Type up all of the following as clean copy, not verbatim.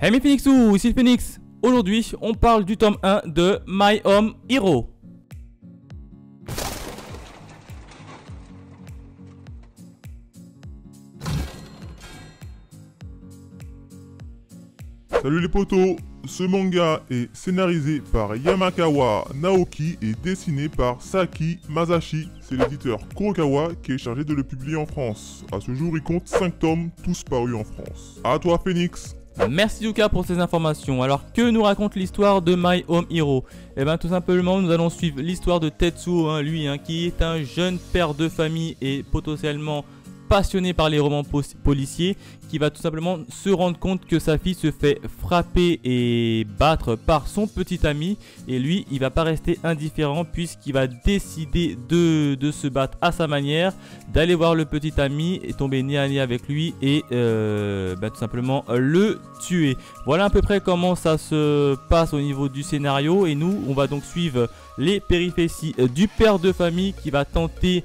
Hey mes Phoenixous, ici le Phoenix. Aujourd'hui, on parle du tome 1 de My Home Hero. Salut les potos, ce manga est scénarisé par Yamakawa Naoki et dessiné par Saki Masashi. C'est l'éditeur Kurokawa qui est chargé de le publier en France. À ce jour, il compte 5 tomes, tous parus en France. À toi Phoenix. Merci Yuka pour ces informations. Alors que nous raconte l'histoire de My Home Hero? Eh bien tout simplement nous allons suivre l'histoire de Tetsuo, lui qui est un jeune père de famille et potentiellement passionné par les romans policiers, qui va tout simplement se rendre compte que sa fille se fait frapper et battre par son petit ami, et lui il va pas rester indifférent puisqu'il va décider de se battre à sa manière, d'aller voir le petit ami et tomber nez à nez avec lui et tout simplement le tuer. Voilà à peu près comment ça se passe au niveau du scénario, et nous on va donc suivre les péripéties du père de famille qui va tenter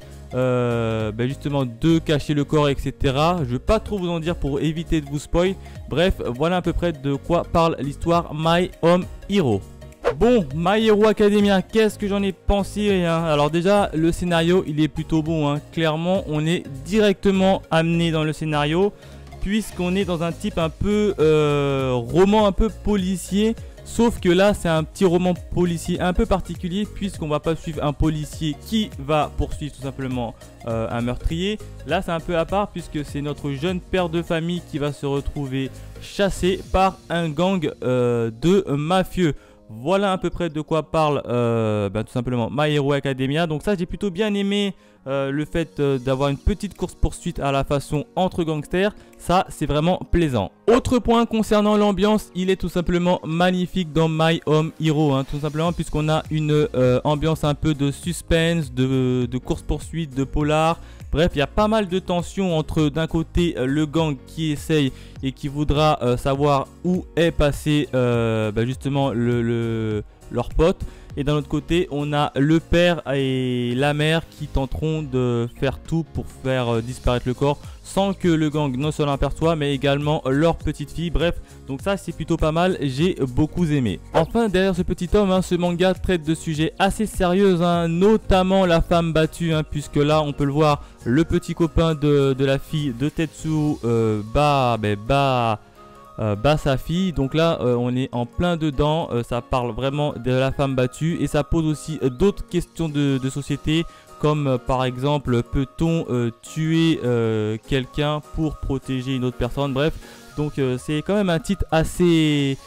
justement de cacher le corps, etc. Je vais pas trop vous en dire pour éviter de vous spoil. Bref, voilà à peu près de quoi parle l'histoire My Home Hero. Bon, My Hero Academia, qu'est-ce que j'en ai pensé Alors déjà, le scénario il est plutôt bon, Clairement, on est directement amené dans le scénario puisqu'on est dans un type un peu roman un peu policier. Sauf que là c'est un petit roman policier un peu particulier puisqu'on va pas suivre un policier qui va poursuivre tout simplement un meurtrier. Là c'est un peu à part puisque c'est notre jeune père de famille qui va se retrouver chassé par un gang de mafieux. Voilà à peu près de quoi parle tout simplement My Hero Academia. Donc ça j'ai plutôt bien aimé le fait d'avoir une petite course poursuite à la façon entre gangsters. Ça c'est vraiment plaisant. Autre point concernant l'ambiance, il est tout simplement magnifique dans My Home Hero, tout simplement puisqu'on a une ambiance un peu de suspense, de course poursuite, de polar. Bref, il y a pas mal de tensions entre d'un côté le gang qui essaye et qui voudra savoir où est passé justement leur pote. Et d'un autre côté, on a le père et la mère qui tenteront de faire tout pour faire disparaître le corps sans que le gang ne se l'aperçoive, mais également leur petite fille. Bref, donc ça c'est plutôt pas mal, j'ai beaucoup aimé. Enfin, derrière ce petit tome, ce manga traite de sujets assez sérieux, notamment la femme battue, puisque là on peut le voir, le petit copain de la fille de Tetsuo bat sa fille. Donc là on est en plein dedans, ça parle vraiment de la femme battue et ça pose aussi d'autres questions de société, comme par exemple peut-on tuer quelqu'un pour protéger une autre personne. Bref, donc c'est quand même un titre assez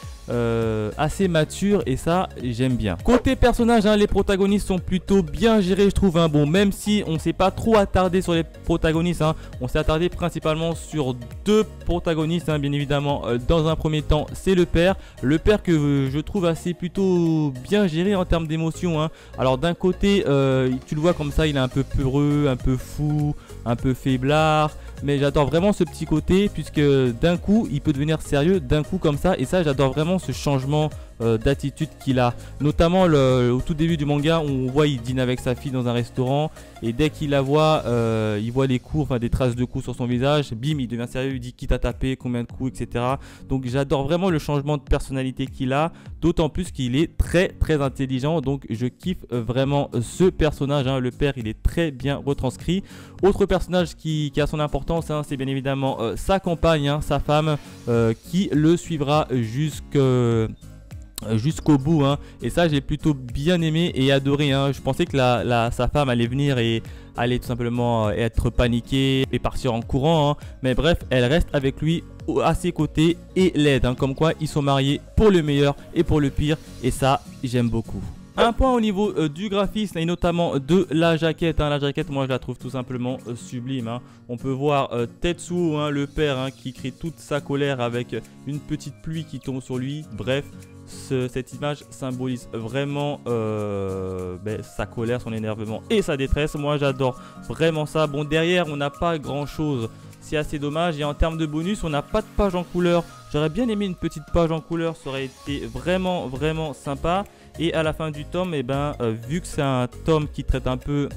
mature et ça j'aime bien. Côté personnage, les protagonistes sont plutôt bien gérés, je trouve. Bon, même si on s'est pas trop attardé sur les protagonistes, on s'est attardé principalement sur deux protagonistes, bien évidemment. Dans un premier temps, c'est le père que je trouve assez plutôt bien géré en termes d'émotion. Alors d'un côté, tu le vois comme ça, il est un peu peureux, un peu fou, un peu faiblard. Mais j'adore vraiment ce petit côté puisque d'un coup il peut devenir sérieux d'un coup comme ça, et ça j'adore vraiment ce changement d'attitude qu'il a. Notamment au tout début du manga, on voit il dîne avec sa fille dans un restaurant et dès qu'il la voit, il voit les coups, des traces de coups sur son visage, bim, il devient sérieux, il dit qui t'a tapé, combien de coups, etc. Donc j'adore vraiment le changement de personnalité qu'il a, d'autant plus qu'il est très très intelligent. Donc je kiffe vraiment ce personnage, le père il est très bien retranscrit. Autre personnage qui a son importance, c'est bien évidemment sa compagne, sa femme, qui le suivra jusqu'au bout, et ça j'ai plutôt bien aimé et adoré. Je pensais que sa femme allait venir et allait tout simplement être paniquée et partir en courant, mais bref, elle reste avec lui à ses côtés et l'aide, comme quoi ils sont mariés pour le meilleur et pour le pire, et ça j'aime beaucoup. Un point au niveau du graphisme et notamment de la jaquette. La jaquette, moi je la trouve tout simplement sublime. On peut voir Tetsuo, le père, qui crie toute sa colère avec une petite pluie qui tombe sur lui. Bref, cette image symbolise vraiment sa colère, son énervement et sa détresse. Moi j'adore vraiment ça. Bon, derrière on n'a pas grand chose, c'est assez dommage. Et en termes de bonus, on n'a pas de page en couleur. J'aurais bien aimé une petite page en couleur, ça aurait été vraiment sympa. Et à la fin du tome, vu que c'est un tome qui traite un peu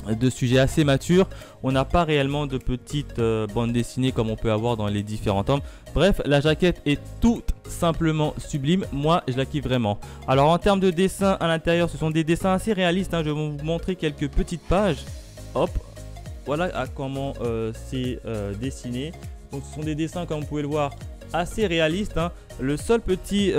de sujets assez matures. On n'a pas réellement de petites bandes dessinées comme on peut avoir dans les différents tomes. Bref, la jaquette est tout simplement sublime. Moi, je la kiffe vraiment. Alors, en termes de dessin à l'intérieur, ce sont des dessins assez réalistes, hein. Je vais vous montrer quelques petites pages. Hop, voilà à comment c'est dessiné. Donc, ce sont des dessins, comme vous pouvez le voir, assez réalistes, hein. Le seul petit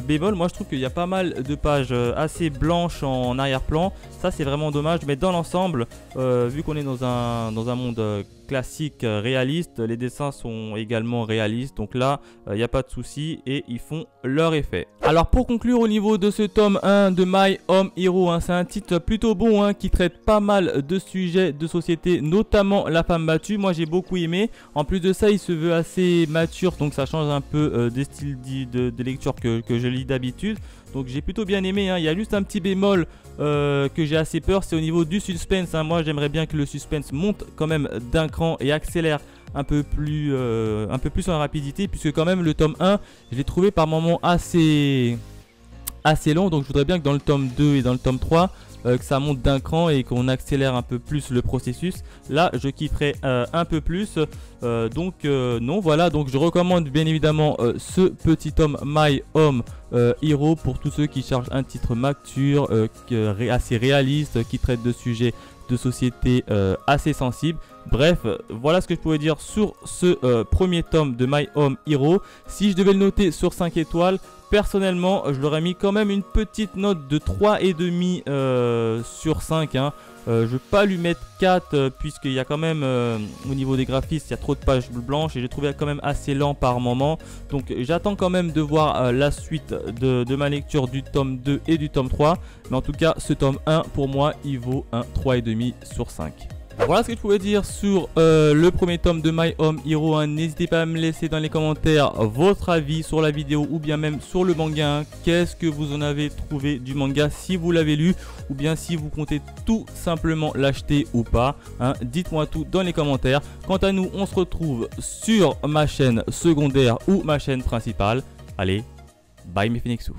bémol, moi je trouve qu'il y a pas mal de pages assez blanches en arrière-plan. Ça c'est vraiment dommage, mais dans l'ensemble, vu qu'on est dans un monde classique réaliste, les dessins sont également réalistes. Donc là, il n'y a pas de souci et ils font leur effet. Alors pour conclure au niveau de ce tome 1 de My Home Hero, hein, c'est un titre plutôt bon, hein, qui traite pas mal de sujets de société, notamment la femme battue. Moi j'ai beaucoup aimé. En plus de ça, il se veut assez mature, donc ça change un peu des styles de lecture que je lis d'habitude. Donc j'ai plutôt bien aimé, hein. Il y a juste un petit bémol que j'ai assez peur, c'est au niveau du suspense, hein. Moi j'aimerais bien que le suspense monte quand même d'un cran et accélère un peu plus en rapidité, puisque quand même le tome 1, je l'ai trouvé par moments assez long. Donc je voudrais bien que dans le tome 2 et dans le tome 3, que ça monte d'un cran et qu'on accélère un peu plus le processus. Là je kifferais un peu plus. Non, voilà, donc je recommande bien évidemment ce petit tome My Home Hero pour tous ceux qui cherchent un titre mature, assez réaliste, qui traite de sujets de société assez sensibles. Bref, voilà ce que je pouvais dire sur ce premier tome de My Home Hero. Si je devais le noter sur 5 étoiles, personnellement, je l'aurais mis quand même une petite note de 3,5 sur 5, hein. Je ne vais pas lui mettre 4 puisqu'il y a quand même au niveau des graphismes, il y a trop de pages blanches et j'ai trouvé quand même assez lent par moment. Donc j'attends quand même de voir la suite de ma lecture du tome 2 et du tome 3. Mais en tout cas, ce tome 1 pour moi, il vaut un 3,5 sur 5. Voilà ce que je pouvais dire sur le premier tome de My Home Hero, hein. N'hésitez pas à me laisser dans les commentaires votre avis sur la vidéo ou bien même sur le manga, hein. Qu'est-ce que vous en avez trouvé du manga, si vous l'avez lu ou bien si vous comptez tout simplement l'acheter ou pas, hein. Dites-moi tout dans les commentaires. Quant à nous, on se retrouve sur ma chaîne secondaire ou ma chaîne principale. Allez, bye mes Phoenixous.